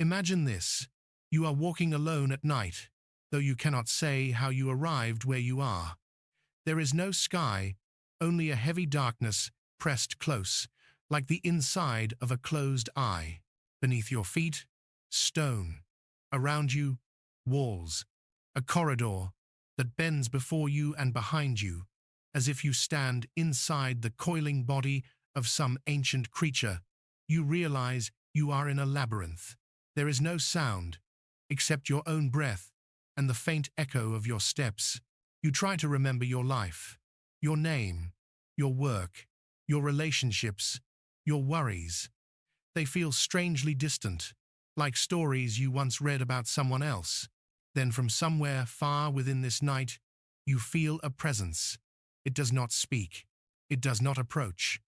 Imagine this. You are walking alone at night, though you cannot say how you arrived where you are. There is no sky, only a heavy darkness pressed close, like the inside of a closed eye. Beneath your feet, stone. Around you, walls. A corridor that bends before you and behind you, as if you stand inside the coiling body of some ancient creature. You realize you are in a labyrinth. There is no sound, except your own breath and the faint echo of your steps. You try to remember your life, your name, your work, your relationships, your worries. They feel strangely distant, like stories you once read about someone else. Then from somewhere far within this night, you feel a presence. It does not speak. It does not approach.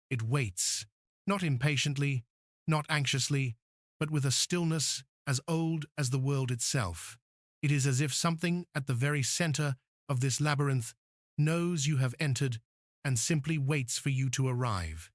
It waits, not impatiently, not anxiously, but with a stillness as old as the world itself. It is as if something at the very center of this labyrinth knows you have entered and simply waits for you to arrive.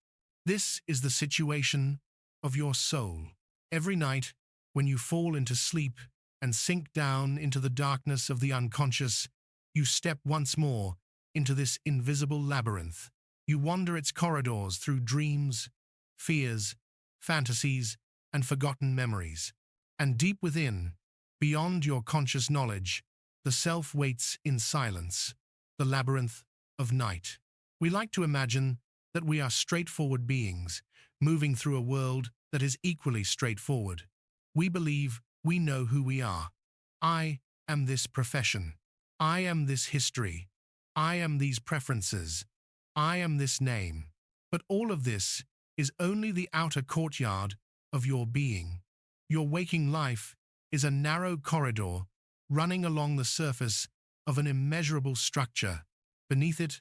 This is the situation of your soul. Every night, when you fall into sleep and sink down into the darkness of the unconscious, you step once more into this invisible labyrinth. You wander its corridors through dreams, fears, fantasies, and forgotten memories. And deep within, beyond your conscious knowledge, the self waits in silence, the labyrinth of night. We like to imagine that we are straightforward beings, moving through a world that is equally straightforward. We believe we know who we are. I am this profession. I am this history. I am these preferences. I am this name. But all of this is only the outer courtyard of your being. Your waking life is a narrow corridor running along the surface of an immeasurable structure. Beneath it,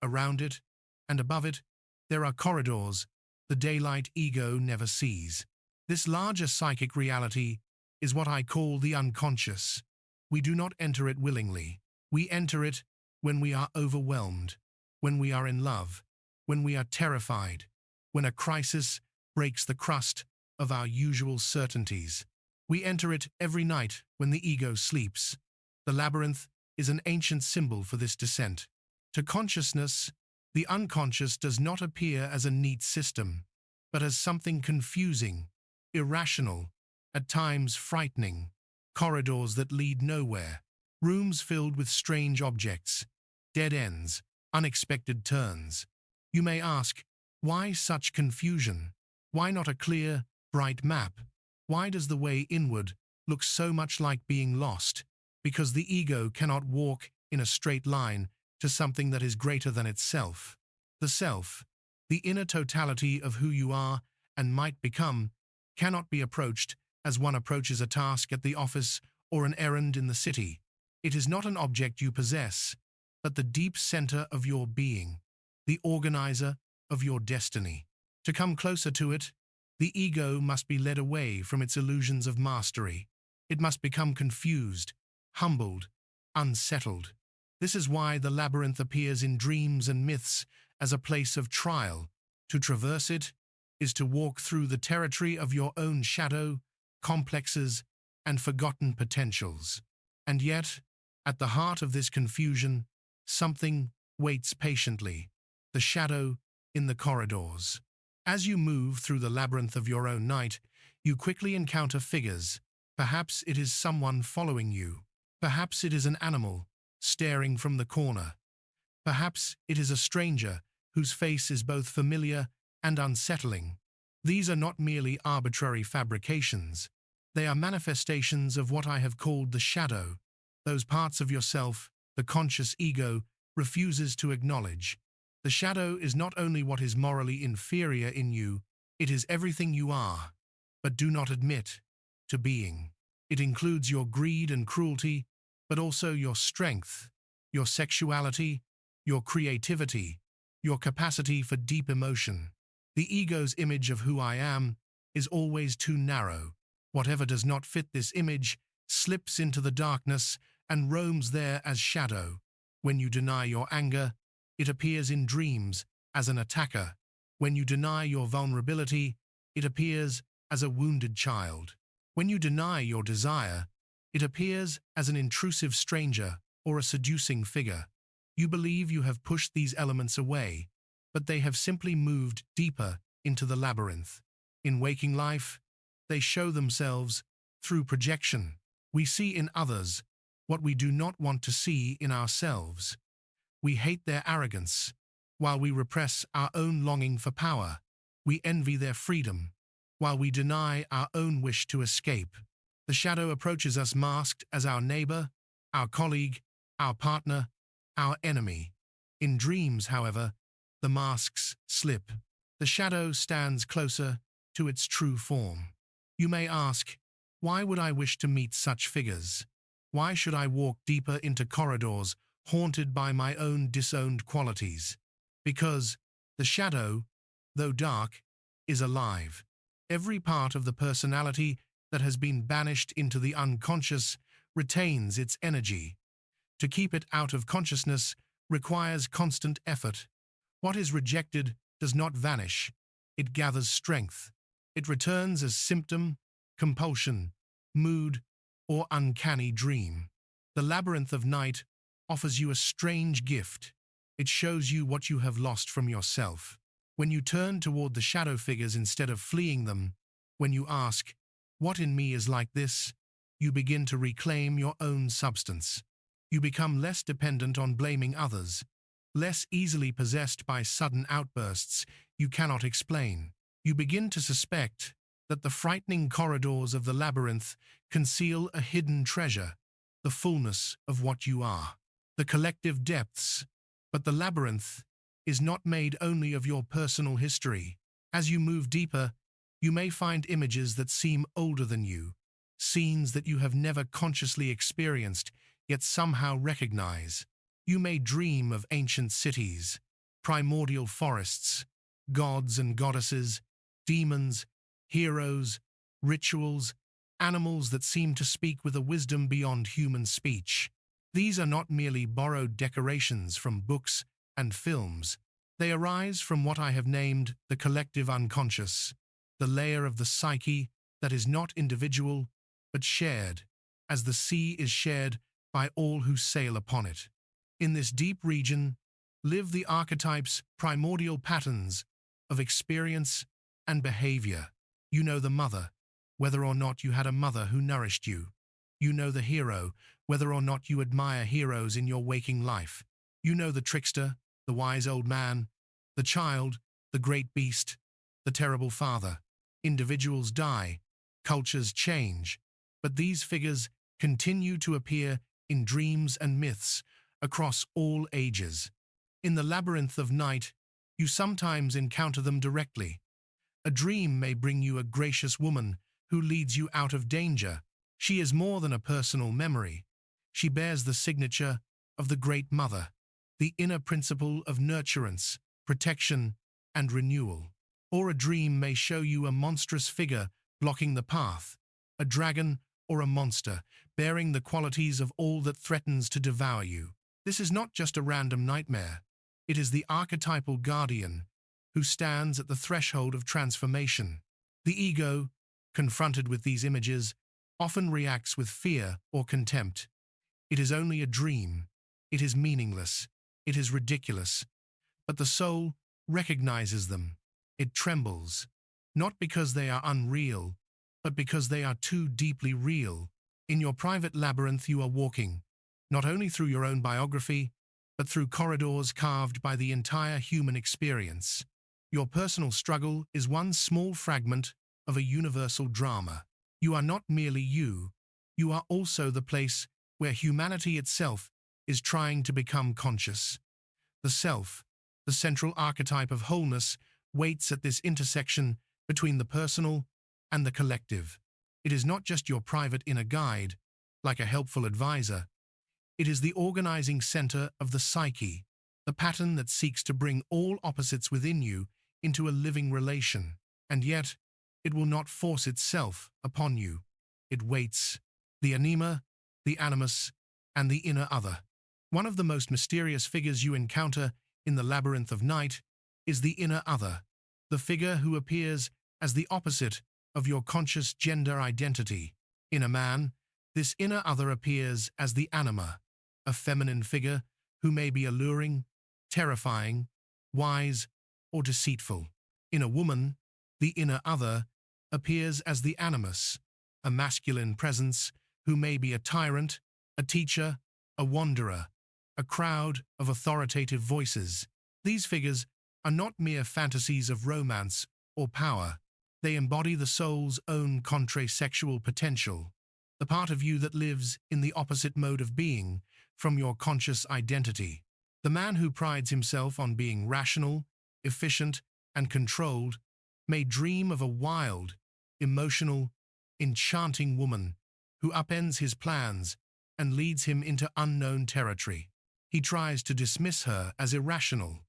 around it, and above it, there are corridors the daylight ego never sees. This larger psychic reality is what I call the unconscious. We do not enter it willingly. We enter it when we are overwhelmed, when we are in love, when we are terrified, when a crisis breaks the crust of our usual certainties. We enter it every night when the ego sleeps. The labyrinth is an ancient symbol for this descent. To consciousness, the unconscious does not appear as a neat system, but as something confusing, irrational, at times frightening, corridors that lead nowhere, rooms filled with strange objects, dead ends, unexpected turns. You may ask, why such confusion? Why not a clear, bright map? Why does the way inward look so much like being lost? Because the ego cannot walk in a straight line to something that is greater than itself. The self, the inner totality of who you are and might become, cannot be approached as one approaches a task at the office or an errand in the city. It is not an object you possess, but the deep center of your being, the organizer of your destiny. To come closer to it, the ego must be led away from its illusions of mastery. It must become confused, humbled, unsettled. This is why the labyrinth appears in dreams and myths as a place of trial. To traverse it is to walk through the territory of your own shadow, complexes, and forgotten potentials. And yet, at the heart of this confusion, something waits patiently, the shadow in the corridors. As you move through the labyrinth of your own night, you quickly encounter figures. Perhaps it is someone following you. Perhaps it is an animal staring from the corner. Perhaps it is a stranger whose face is both familiar and unsettling. These are not merely arbitrary fabrications. They are manifestations of what I have called the shadow, those parts of yourself the conscious ego refuses to acknowledge. The shadow is not only what is morally inferior in you, it is everything you are, but do not admit to being. It includes your greed and cruelty, but also your strength, your sexuality, your creativity, your capacity for deep emotion. The ego's image of who I am is always too narrow. Whatever does not fit this image slips into the darkness and roams there as shadow. When you deny your anger, it appears in dreams as an attacker. When you deny your vulnerability, it appears as a wounded child. When you deny your desire, it appears as an intrusive stranger or a seducing figure. You believe you have pushed these elements away, but they have simply moved deeper into the labyrinth. In waking life, they show themselves through projection. We see in others what we do not want to see in ourselves. We hate their arrogance, while we repress our own longing for power. We envy their freedom, while we deny our own wish to escape. The shadow approaches us masked as our neighbor, our colleague, our partner, our enemy. In dreams, however, the masks slip. The shadow stands closer to its true form. You may ask, why would I wish to meet such figures? Why should I walk deeper into corridors haunted by my own disowned qualities? Because the shadow, though dark, is alive. Every part of the personality that has been banished into the unconscious retains its energy. To keep it out of consciousness requires constant effort. What is rejected does not vanish. It gathers strength. It returns as symptom, compulsion, mood, or uncanny dream. The labyrinth of night offers you a strange gift. It shows you what you have lost from yourself. When you turn toward the shadow figures instead of fleeing them, when you ask, "What in me is like this?" you begin to reclaim your own substance. You become less dependent on blaming others, less easily possessed by sudden outbursts you cannot explain. You begin to suspect that the frightening corridors of the labyrinth conceal a hidden treasure, the fullness of what you are, the collective depths. But the labyrinth is not made only of your personal history. As you move deeper, you may find images that seem older than you, scenes that you have never consciously experienced yet somehow recognize. You may dream of ancient cities, primordial forests, gods and goddesses, demons, heroes, rituals, animals that seem to speak with a wisdom beyond human speech. These are not merely borrowed decorations from books and films. They arise from what I have named the collective unconscious, the layer of the psyche that is not individual but shared, as the sea is shared by all who sail upon it. In this deep region live the archetypes, primordial patterns of experience and behavior. You know the mother, whether or not you had a mother who nourished you. You know the hero, whether or not you admire heroes in your waking life. You know the trickster, the wise old man, the child, the great beast, the terrible father. Individuals die, cultures change, but these figures continue to appear in dreams and myths across all ages. In the labyrinth of night, you sometimes encounter them directly. A dream may bring you a gracious woman who leads you out of danger. She is more than a personal memory. She bears the signature of the Great Mother, the inner principle of nurturance, protection, and renewal. Or a dream may show you a monstrous figure blocking the path, a dragon or a monster, bearing the qualities of all that threatens to devour you. This is not just a random nightmare. It is the archetypal guardian who stands at the threshold of transformation. The ego, confronted with these images, often reacts with fear or contempt. It is only a dream. It is meaningless. It is ridiculous. But the soul recognizes them. It trembles, not because they are unreal, but because they are too deeply real. In your private labyrinth you are walking, not only through your own biography, but through corridors carved by the entire human experience. Your personal struggle is one small fragment of a universal drama. You are not merely you are also the place where humanity itself is trying to become conscious. The self, the central archetype of wholeness, waits at this intersection between the personal and the collective. It is not just your private inner guide, like a helpful advisor. It is the organizing center of the psyche, the pattern that seeks to bring all opposites within you into a living relation. And yet, it will not force itself upon you. It waits. The anima, the animus, and the inner other. One of the most mysterious figures you encounter in the labyrinth of night is the inner other, the figure who appears as the opposite of your conscious gender identity. In a man, this inner other appears as the anima, a feminine figure who may be alluring, terrifying, wise, or deceitful. In a woman, the inner other appears as the animus, a masculine presence who may be a tyrant, a teacher, a wanderer, a crowd of authoritative voices. These figures are not mere fantasies of romance or power. They embody the soul's own contrasexual potential, the part of you that lives in the opposite mode of being from your conscious identity. The man who prides himself on being rational, efficient, and controlled may dream of a wild, emotional, enchanting woman who upends his plans and leads him into unknown territory. He tries to dismiss her as irrational,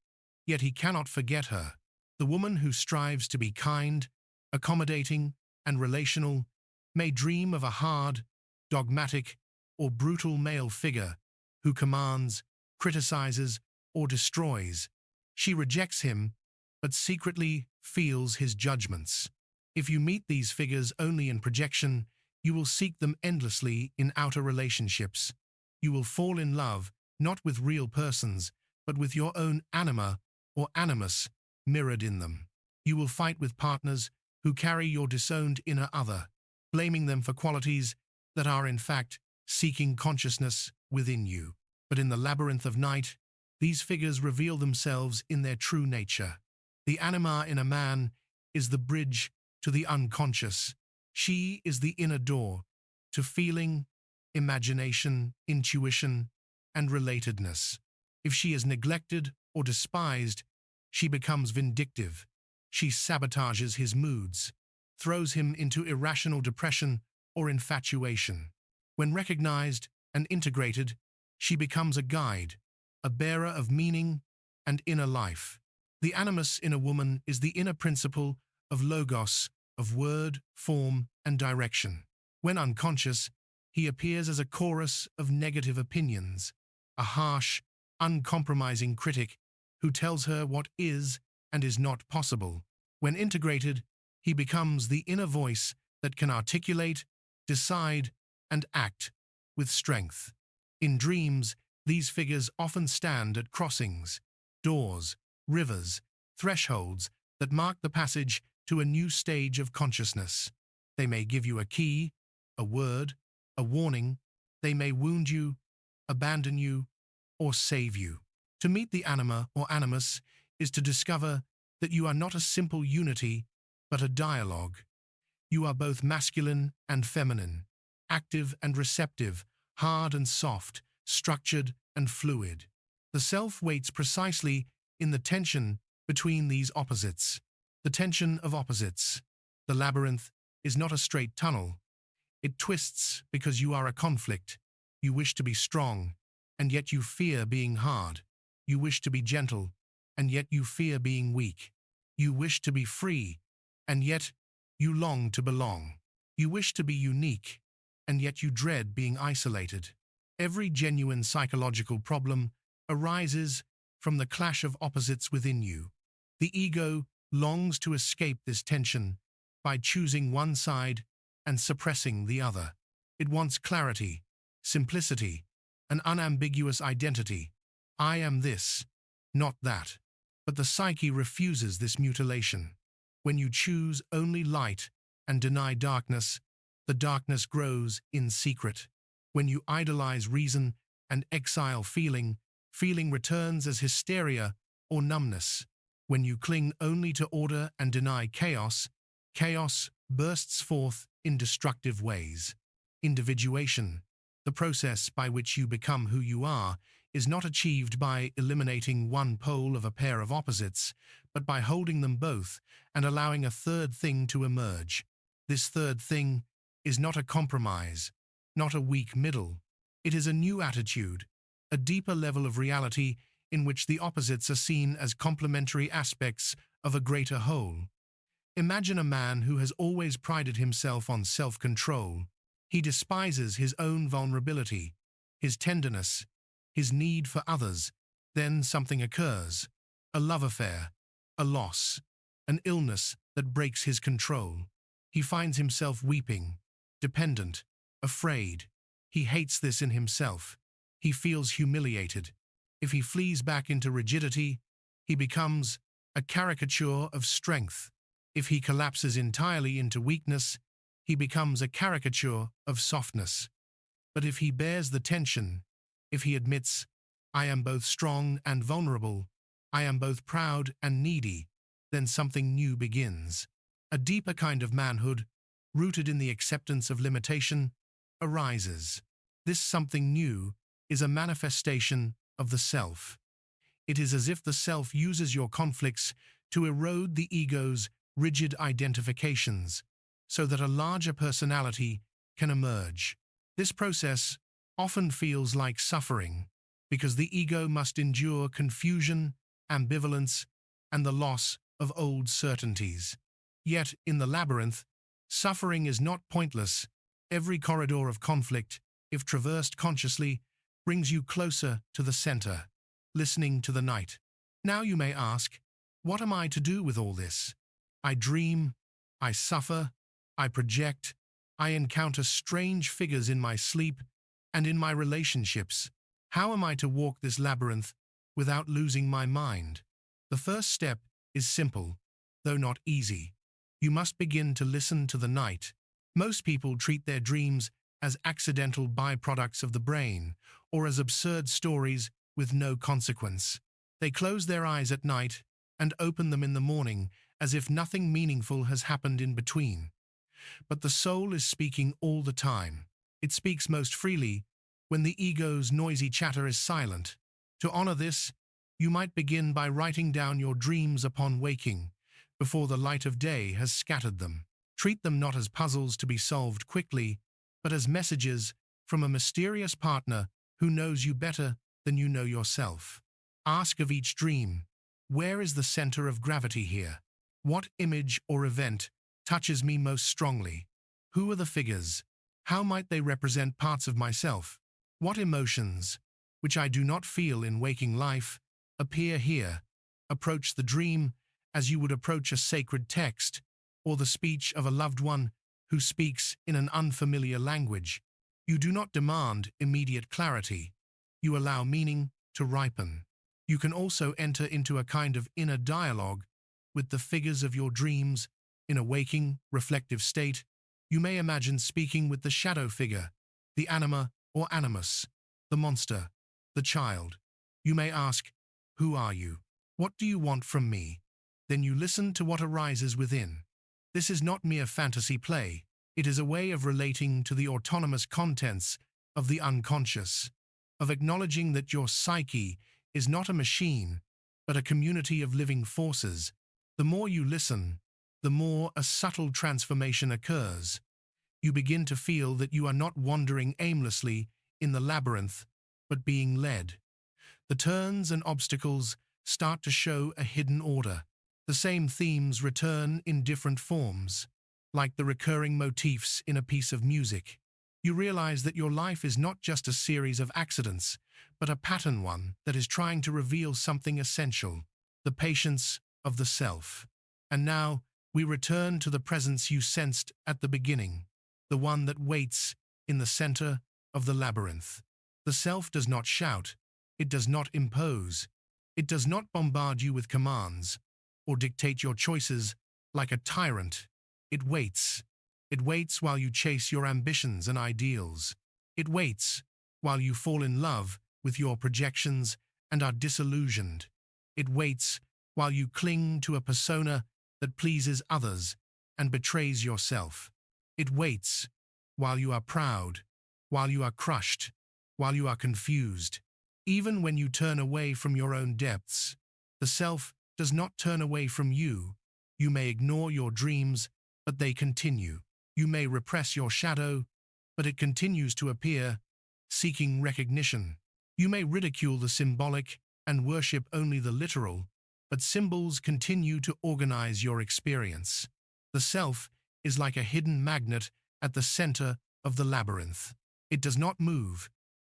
yet he cannot forget her. The woman who strives to be kind, accommodating, and relational may dream of a hard, dogmatic, or brutal male figure who commands, criticizes, or destroys. She rejects him, but secretly feels his judgments. If you meet these figures only in projection, you will seek them endlessly in outer relationships. You will fall in love not with real persons, but with your own anima or animus mirrored in them. You will fight with partners who carry your disowned inner other, blaming them for qualities that are in fact seeking consciousness within you. But in the labyrinth of night, these figures reveal themselves in their true nature. The anima in a man is the bridge to the unconscious. She is the inner door to feeling, imagination, intuition, and relatedness. If she is neglected or despised, she becomes vindictive. She sabotages his moods, throws him into irrational depression or infatuation. When recognized and integrated, she becomes a guide, a bearer of meaning and inner life. The animus in a woman is the inner principle of logos, of word, form, and direction. When unconscious, he appears as a chorus of negative opinions, a harsh, uncompromising critic who tells her what is and is not possible. When integrated, he becomes the inner voice that can articulate, decide, and act with strength. In dreams, these figures often stand at crossings, doors, rivers, thresholds that mark the passage to a new stage of consciousness. They may give you a key, a word, a warning. They may wound you, abandon you, or save you. To meet the anima or animus is to discover that you are not a simple unity, but a dialogue. You are both masculine and feminine, active and receptive, hard and soft, structured and fluid. The self waits precisely in the tension between these opposites. The tension of opposites. The labyrinth is not a straight tunnel. It twists because you are a conflict. You wish to be strong, and yet you fear being hard. You wish to be gentle, and yet you fear being weak. You wish to be free, and yet you long to belong. You wish to be unique, and yet you dread being isolated. Every genuine psychological problem arises from the clash of opposites within you. The ego longs to escape this tension by choosing one side and suppressing the other. It wants clarity, simplicity, an unambiguous identity. I am this, not that. But the psyche refuses this mutilation. When you choose only light and deny darkness, the darkness grows in secret. When you idolize reason and exile feeling, feeling returns as hysteria or numbness. When you cling only to order and deny chaos, chaos bursts forth in destructive ways. Individuation, the process by which you become who you are, is not achieved by eliminating one pole of a pair of opposites, but by holding them both and allowing a third thing to emerge. This third thing is not a compromise, not a weak middle. It is a new attitude, a deeper level of reality in which the opposites are seen as complementary aspects of a greater whole. Imagine a man who has always prided himself on self-control. He despises his own vulnerability, his tenderness, his need for others. Then something occurs, a love affair, a loss, an illness that breaks his control. He finds himself weeping, dependent, afraid. He hates this in himself. He feels humiliated. If he flees back into rigidity, he becomes a caricature of strength. If he collapses entirely into weakness, he becomes a caricature of softness. But if he bears the tension, if he admits, I am both strong and vulnerable, I am both proud and needy, then something new begins. A deeper kind of manhood, rooted in the acceptance of limitation, arises. This something new is a manifestation of the self. It is as if the self uses your conflicts to erode the ego's rigid identifications, so that a larger personality can emerge. This process often feels like suffering, because the ego must endure confusion, ambivalence, and the loss of old certainties. Yet, in the labyrinth, suffering is not pointless. Every corridor of conflict, if traversed consciously, brings you closer to the center, listening to the night. Now you may ask, what am I to do with all this? I dream, I suffer, I project, I encounter strange figures in my sleep and in my relationships. How am I to walk this labyrinth without losing my mind? The first step is simple, though not easy. You must begin to listen to the night. Most people treat their dreams as accidental byproducts of the brain, or as absurd stories with no consequence. They close their eyes at night and open them in the morning as if nothing meaningful has happened in between. But the soul is speaking all the time. It speaks most freely when the ego's noisy chatter is silent. To honor this, you might begin by writing down your dreams upon waking, before the light of day has scattered them. Treat them not as puzzles to be solved quickly, but as messages from a mysterious partner who knows you better than you know yourself. Ask of each dream, where is the center of gravity here? What image or event touches me most strongly? Who are the figures? How might they represent parts of myself? What emotions, which I do not feel in waking life, appear here? Approach the dream as you would approach a sacred text or the speech of a loved one who speaks in an unfamiliar language. You do not demand immediate clarity. You allow meaning to ripen. You can also enter into a kind of inner dialogue with the figures of your dreams. In a waking, reflective state, you may imagine speaking with the shadow figure, the anima or animus, the monster, the child. You may ask, who are you? What do you want from me? Then you listen to what arises within. This is not mere fantasy play. It is a way of relating to the autonomous contents of the unconscious, of acknowledging that your psyche is not a machine, but a community of living forces. The more you listen, the more a subtle transformation occurs. You begin to feel that you are not wandering aimlessly in the labyrinth, but being led. The turns and obstacles start to show a hidden order. The same themes return in different forms, like the recurring motifs in a piece of music. You realize that your life is not just a series of accidents, but a pattern one that is trying to reveal something essential, the patience of the self. And now, we return to the presence you sensed at the beginning, the one that waits in the center of the labyrinth. The self does not shout, it does not impose, it does not bombard you with commands, or dictate your choices like a tyrant. It waits. It waits while you chase your ambitions and ideals. It waits while you fall in love with your projections and are disillusioned. It waits while you cling to a persona that pleases others and betrays yourself. It waits while you are proud, while you are crushed, while you are confused. Even when you turn away from your own depths, the self does not turn away from you. You may ignore your dreams, but they continue. You may repress your shadow, but it continues to appear, seeking recognition. You may ridicule the symbolic and worship only the literal, but symbols continue to organize your experience. The self is like a hidden magnet at the center of the labyrinth. It does not move,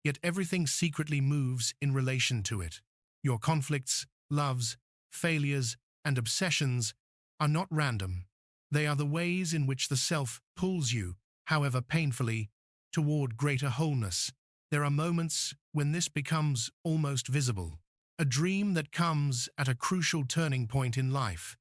yet everything secretly moves in relation to it. Your conflicts, loves, failures, and obsessions are not random. They are the ways in which the self pulls you, however painfully, toward greater wholeness. There are moments when this becomes almost visible. A dream that comes at a crucial turning point in life,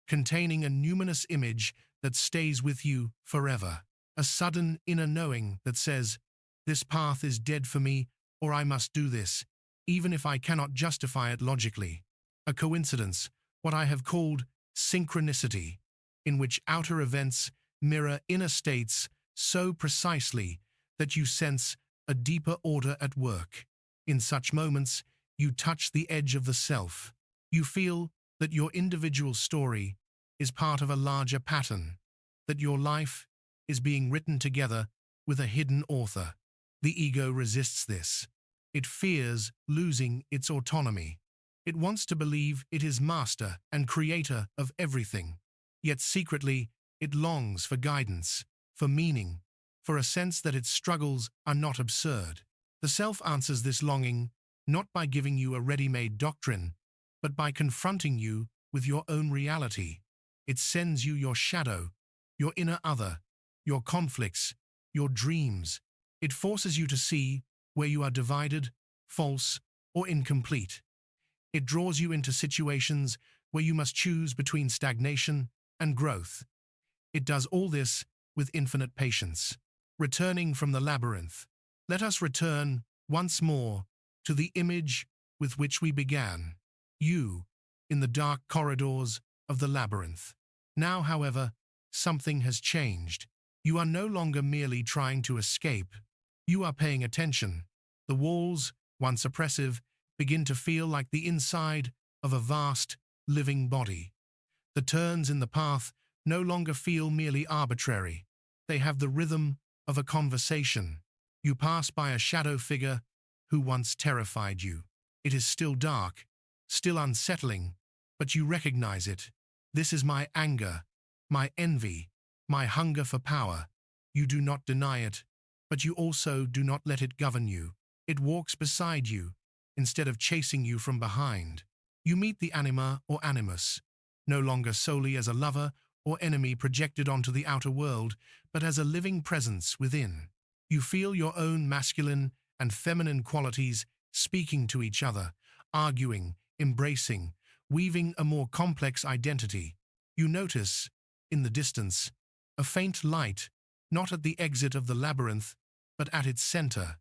containing a numinous image that stays with you forever. A sudden inner knowing that says, "This path is dead for me," or "I must do this," even if I cannot justify it logically. A coincidence, what I have called synchronicity, in which outer events mirror inner states so precisely that you sense a deeper order at work. In such moments, you touch the edge of the self. You feel that your individual story is part of a larger pattern, that your life is being written together with a hidden author. The ego resists this. It fears losing its autonomy. It wants to believe it is master and creator of everything. Yet secretly, it longs for guidance, for meaning, for a sense that its struggles are not absurd. The self answers this longing not by giving you a ready-made doctrine, but by confronting you with your own reality. It sends you your shadow, your inner other, your conflicts, your dreams. It forces you to see where you are divided, false, or incomplete. It draws you into situations where you must choose between stagnation and growth. It does all this with infinite patience. Returning from the labyrinth, let us return once more to the image with which we began, you, in the dark corridors of the labyrinth. Now, however, something has changed. You are no longer merely trying to escape. You are paying attention. The walls, once oppressive, begin to feel like the inside of a vast, living body. The turns in the path no longer feel merely arbitrary. They have the rhythm of a conversation. You pass by a shadow figure who once terrified you. It is still dark, still unsettling, but you recognize it. This is my anger, my envy, my hunger for power. You do not deny it, but you also do not let it govern you. It walks beside you, instead of chasing you from behind. You meet the anima or animus, no longer solely as a lover or enemy projected onto the outer world, but as a living presence within. You feel your own masculine and feminine qualities speaking to each other, arguing, embracing, weaving a more complex identity. You notice, in the distance, a faint light, not at the exit of the labyrinth, but at its center.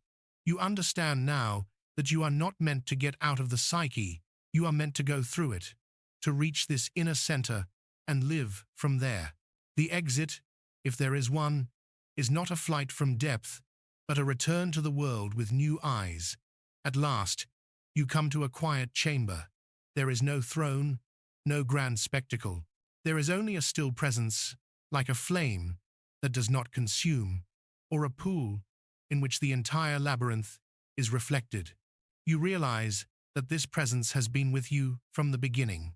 You understand now that you are not meant to get out of the psyche, you are meant to go through it, to reach this inner center and live from there. The exit, if there is one, is not a flight from depth, but a return to the world with new eyes. At last, you come to a quiet chamber. There is no throne, no grand spectacle. There is only a still presence, like a flame that does not consume, or a pool in which the entire labyrinth is reflected. You realize that this presence has been with you from the beginning,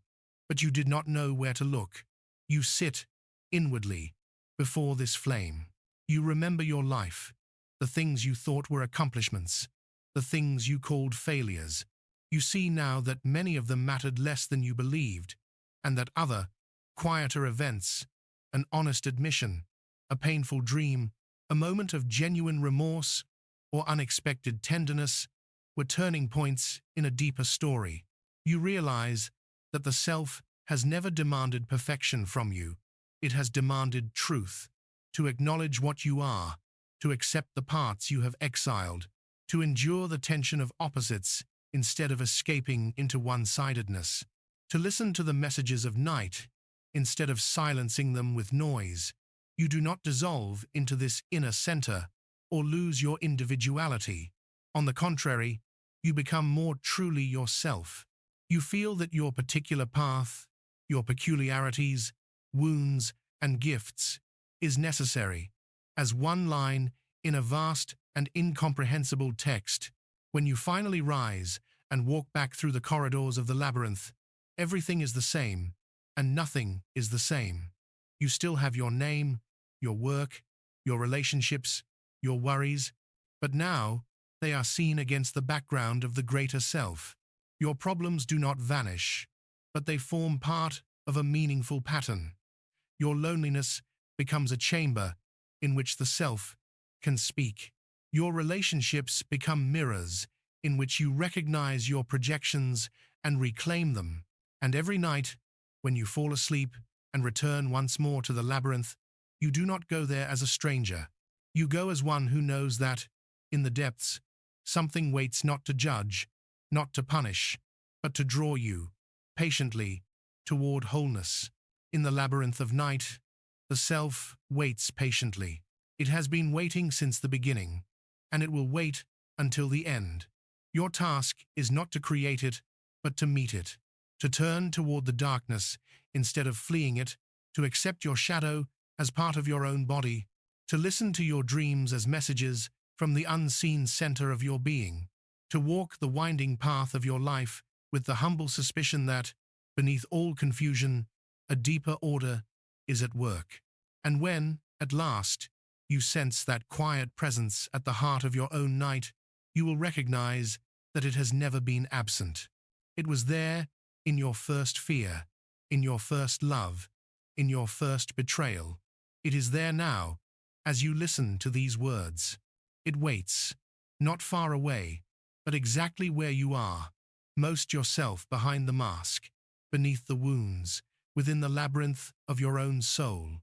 but you did not know where to look. You sit, inwardly, before this flame. You remember your life, the things you thought were accomplishments, the things you called failures. You see now that many of them mattered less than you believed, and that other, quieter events, an honest admission, a painful dream, a moment of genuine remorse or unexpected tenderness, were turning points in a deeper story. You realize that the self has never demanded perfection from you. It has demanded truth, to acknowledge what you are, to accept the parts you have exiled, to endure the tension of opposites instead of escaping into one-sidedness, to listen to the messages of night instead of silencing them with noise. You do not dissolve into this inner center or lose your individuality. On the contrary, you become more truly yourself. You feel that your particular path, your peculiarities, wounds, and gifts is necessary, as one line in a vast and incomprehensible text. When you finally rise and walk back through the corridors of the labyrinth, everything is the same, and nothing is the same. You still have your name, your work, your relationships, your worries, but now they are seen against the background of the greater self. Your problems do not vanish, but they form part of a meaningful pattern. Your loneliness becomes a chamber in which the self can speak. Your relationships become mirrors in which you recognize your projections and reclaim them. And every night, when you fall asleep and return once more to the labyrinth, you do not go there as a stranger. You go as one who knows that, in the depths, something waits not to judge, not to punish, but to draw you, patiently, toward wholeness. In the labyrinth of night, the self waits patiently. It has been waiting since the beginning, and it will wait until the end. Your task is not to create it, but to meet it, to turn toward the darkness instead of fleeing it, to accept your shadow as part of your own body, to listen to your dreams as messages from the unseen center of your being, to walk the winding path of your life with the humble suspicion that, beneath all confusion, a deeper order is at work. And when, at last, you sense that quiet presence at the heart of your own night, you will recognize that it has never been absent. It was there in your first fear, in your first love, in your first betrayal. It is there now, as you listen to these words. It waits, not far away, but exactly where you are, most yourself behind the mask, beneath the wounds, within the labyrinth of your own soul.